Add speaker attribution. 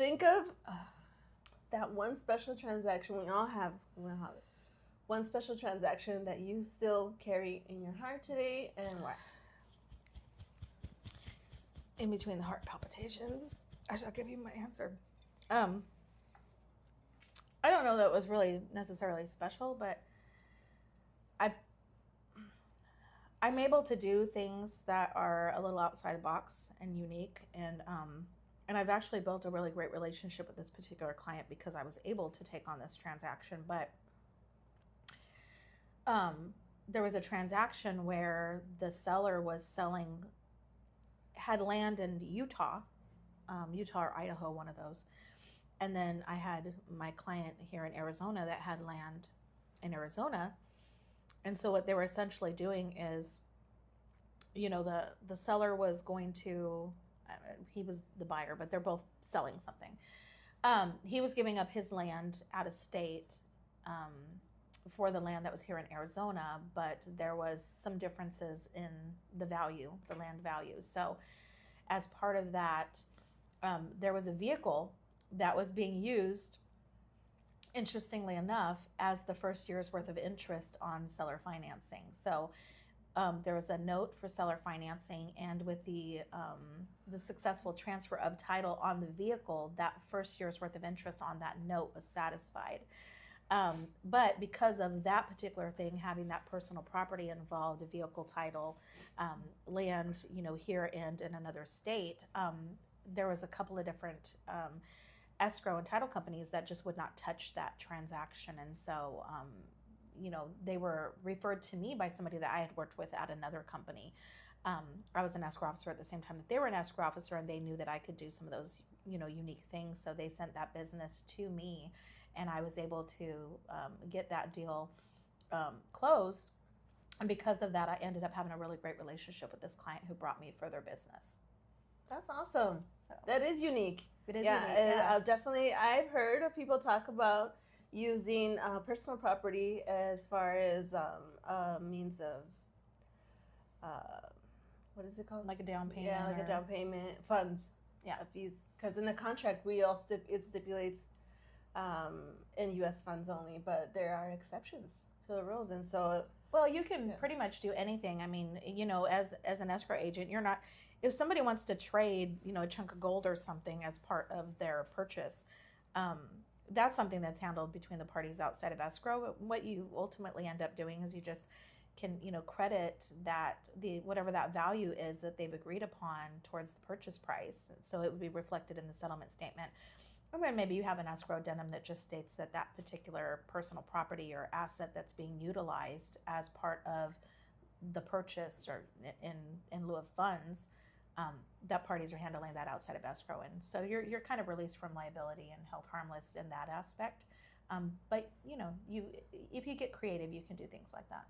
Speaker 1: think of that one special transaction we all have it. One special transaction that you still carry in your heart today, and why?
Speaker 2: In between the heart palpitations, I shall give you my answer. I don't know that it was really necessarily special, but I'm able to do things that are a little outside the box and unique, and I've actually built a really great relationship with this particular client because I was able to take on this transaction. But there was a transaction where the seller had land in Utah or Idaho, one of those. And then I had my client here in Arizona that had land in Arizona. And so what they were essentially doing is, the seller was going to, he was the buyer, but they're both selling something. He was giving up his land out of state for the land that was here in Arizona, but there was some differences in the land value. So as part of that, there was a vehicle that was being used, interestingly enough, as the first year's worth of interest on seller financing. So there was a note for seller financing, and with the successful transfer of title on the vehicle, that first year's worth of interest on that note was satisfied. But because of that particular thing, having that personal property involved, a vehicle title, land, here and in another state, there was a couple of different escrow and title companies that just would not touch that transaction. And so, they were referred to me by somebody that I had worked with at another company. I was an escrow officer at the same time that they were an escrow officer, and they knew that I could do some of those, unique things. So they sent that business to me, and I was able to get that deal closed. And because of that, I ended up having a really great relationship with this client who brought me further business.
Speaker 1: That's awesome. So, that is unique.
Speaker 2: It is unique. Yeah.
Speaker 1: Definitely, I've heard of people talk about using personal property as far as means of, what is it called?
Speaker 2: Like a down payment.
Speaker 1: Yeah, like a down payment, funds.
Speaker 2: Yeah.
Speaker 1: Because in the contract, it stipulates in U.S. funds only, but there are exceptions to the rules. And so...
Speaker 2: Well, you can pretty much do anything. I mean, as an escrow agent, you're not... If somebody wants to trade, a chunk of gold or something as part of their purchase, that's something that's handled between the parties outside of escrow. What you ultimately end up doing is you just can, credit whatever that value is that they've agreed upon towards the purchase price. So it would be reflected in the settlement statement. And then maybe you have an escrow addendum that just states that particular personal property or asset that's being utilized as part of the purchase or in lieu of funds, that parties are handling that outside of escrow. And so you're kind of released from liability and held harmless in that aspect. But if you get creative, you can do things like that.